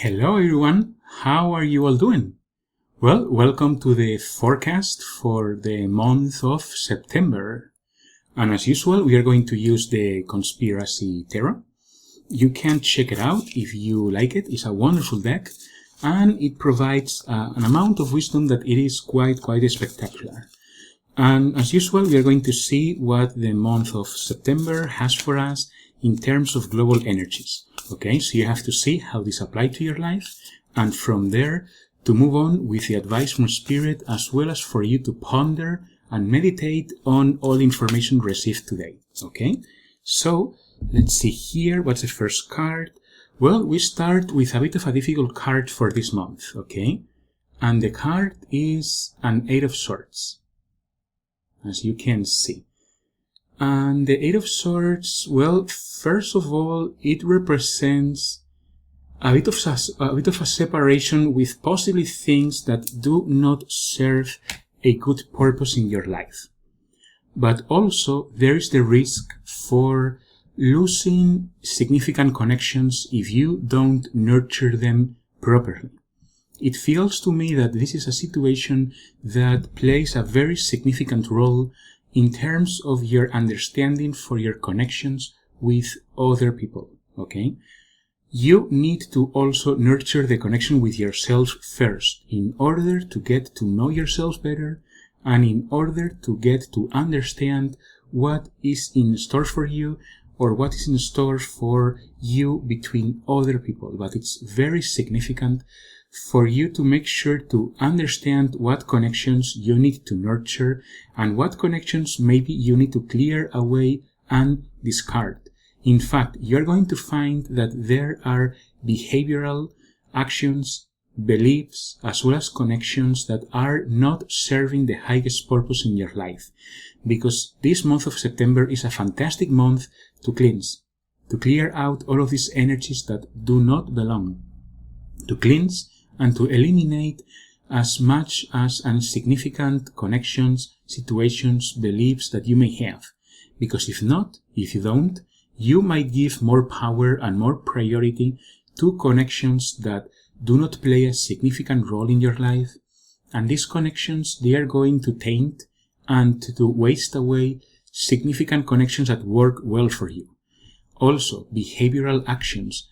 Hello everyone, how are you all doing? Well, welcome to the forecast for the month of September. And as usual, we are going to use the Conspiracy Tarot. You can check it out if you like it. It's a wonderful deck and it provides an amount of wisdom that it is quite spectacular. And as usual, we are going to see what the month of September has for us in terms of global energies. Okay, so you have to see how this applies to your life, and from there to move on with the advice from Spirit, as well as for you to ponder and meditate on all information received today. Okay, so let's see here. What's the first card? Well, we start with a bit of a difficult card for this month. Okay, and the card is an Eight of Swords, as you can see. And the Eight of Swords, well, first of all, it represents a bit of a separation with possibly things that do not serve a good purpose in your life. But also, there is the risk for losing significant connections if you don't nurture them properly. It feels to me that this is a situation that plays a very significant role in terms of your understanding for your connections with other people, okay? You need to also nurture the connection with yourself first in order to get to know yourself better and in order to get to understand what is in store for you or what is in store for you between other people. But it's very significant for you to make sure to understand what connections you need to nurture and what connections maybe you need to clear away and discard. In fact, you're going to find that there are behavioral actions, beliefs, as well as connections that are not serving the highest purpose in your life. Because this month of September is a fantastic month to cleanse, to clear out all of these energies that do not belong, to cleanse and to eliminate as much as insignificant connections, situations, beliefs that you may have. Because if you don't, you might give more power and more priority to connections that do not play a significant role in your life. And these connections, they are going to taint and to waste away significant connections that work well for you. Also, behavioral actions,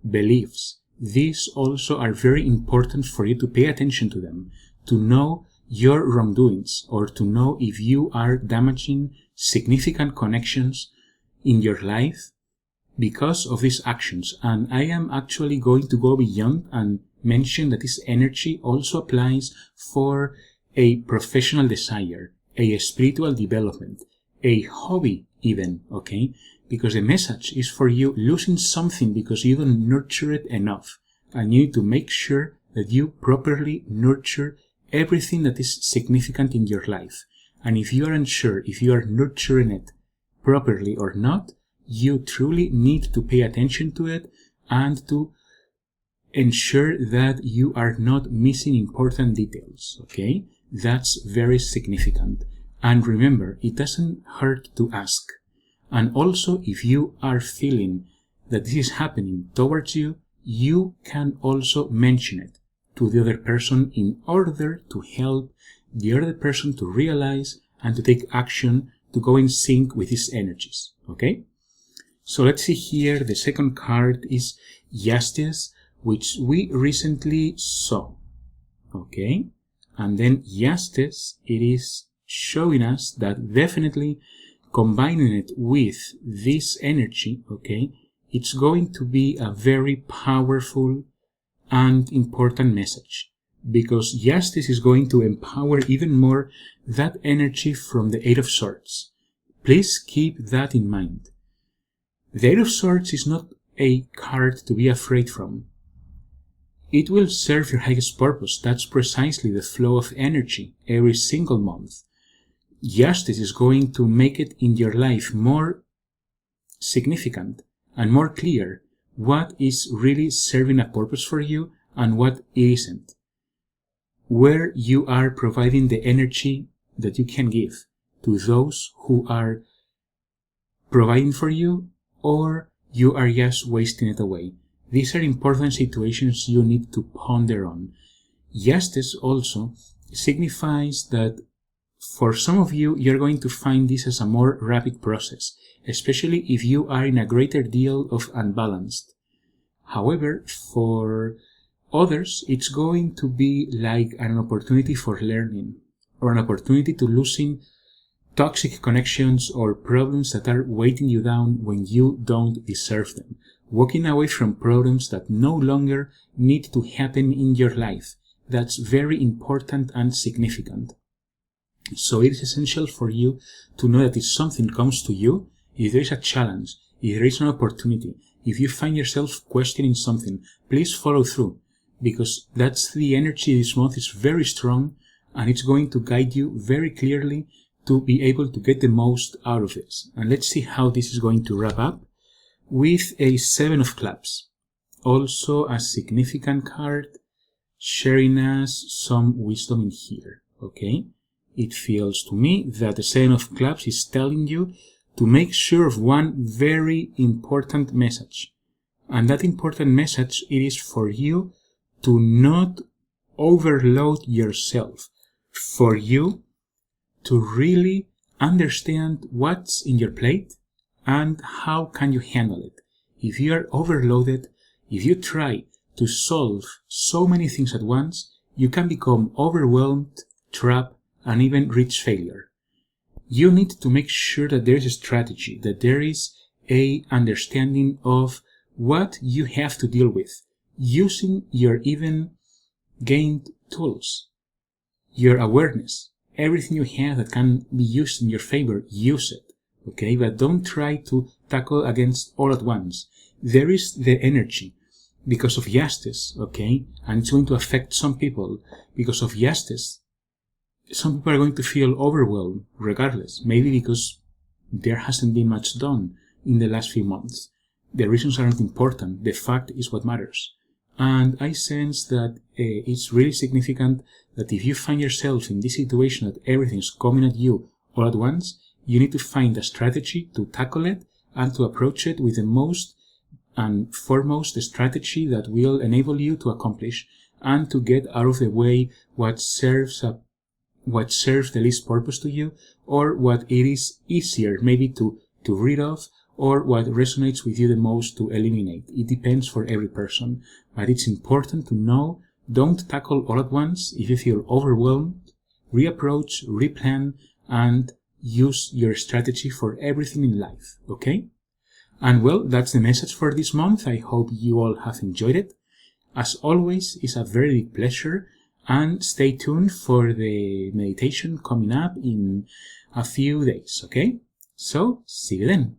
beliefs, these also are very important for you to pay attention to them, to know your wrongdoings, or to know if you are damaging significant connections in your life because of these actions. And I am actually going to go beyond and mention that this energy also applies for a professional desire, a spiritual development, a hobby even, okay? Because the message is for you losing something because you don't nurture it enough. And you need to make sure that you properly nurture everything that is significant in your life. And if you are unsure if you are nurturing it properly or not, you truly need to pay attention to it and to ensure that you are not missing important details, okay? That's very significant. And remember, it doesn't hurt to ask. And also, if you are feeling that this is happening towards you, you can also mention it to the other person in order to help the other person to realize and to take action to go in sync with these energies, okay? So let's see here, the second card is Justice, which we recently saw, okay? And then Justice, it is showing us that definitely combining it with this energy, okay, it's going to be a very powerful and important message, because Justice is going to empower even more that energy from the Eight of Swords. Please keep that in mind. The Eight of Swords is not a card to be afraid from. It will serve your highest purpose. That's precisely the flow of energy every single month. Justice is going to make it in your life more significant and more clear what is really serving a purpose for you and what isn't. Where you are providing the energy that you can give to those who are providing for you, or you are just wasting it away. These are important situations you need to ponder on. Justice also signifies that for some of you, you're going to find this as a more rapid process, especially if you are in a greater deal of unbalanced. However, for others, it's going to be like an opportunity for learning, or an opportunity to loosen toxic connections or problems that are weighting you down when you don't deserve them. Walking away from problems that no longer need to happen in your life. That's very important and significant. So it is essential for you to know that if something comes to you, if there is a challenge, if there is an opportunity, if you find yourself questioning something, please follow through, because that's the energy this month is very strong, and it's going to guide you very clearly to be able to get the most out of this. And let's see how this is going to wrap up with a 7 of Clubs. Also a significant card, sharing us some wisdom in here, okay? It feels to me that the 7 of Clubs is telling you to make sure of one very important message. And that important message, it is for you to not overload yourself, for you to really understand what's in your plate and how can you handle it. If you are overloaded, if you try to solve so many things at once, you can become overwhelmed, trapped, and even reach failure. You need to make sure that there is a strategy, that there is a understanding of what you have to deal with, using your even gained tools, your awareness, everything you have that can be used in your favor, use it, okay? But don't try to tackle against all at once. There is the energy because of justice, okay? And it's going to affect some people because of justice. Some people are going to feel overwhelmed regardless, maybe because there hasn't been much done in the last few months. The reasons aren't important, the fact is what matters. And I sense that it's really significant that if you find yourself in this situation that everything's coming at you all at once, you need to find a strategy to tackle it and to approach it with the most and foremost strategy that will enable you to accomplish and to get out of the way what serves the least purpose to you, or what it is easier maybe to rid of, or what resonates with you the most to eliminate. It depends for every person, but it's important to know, don't tackle all at once. If you feel overwhelmed, reapproach, replan, and use your strategy for everything in life, okay? And well, that's the message for this month. I hope you all have enjoyed it. As always, it's a very big pleasure. And stay tuned for the meditation coming up in a few days, okay? So, see you then.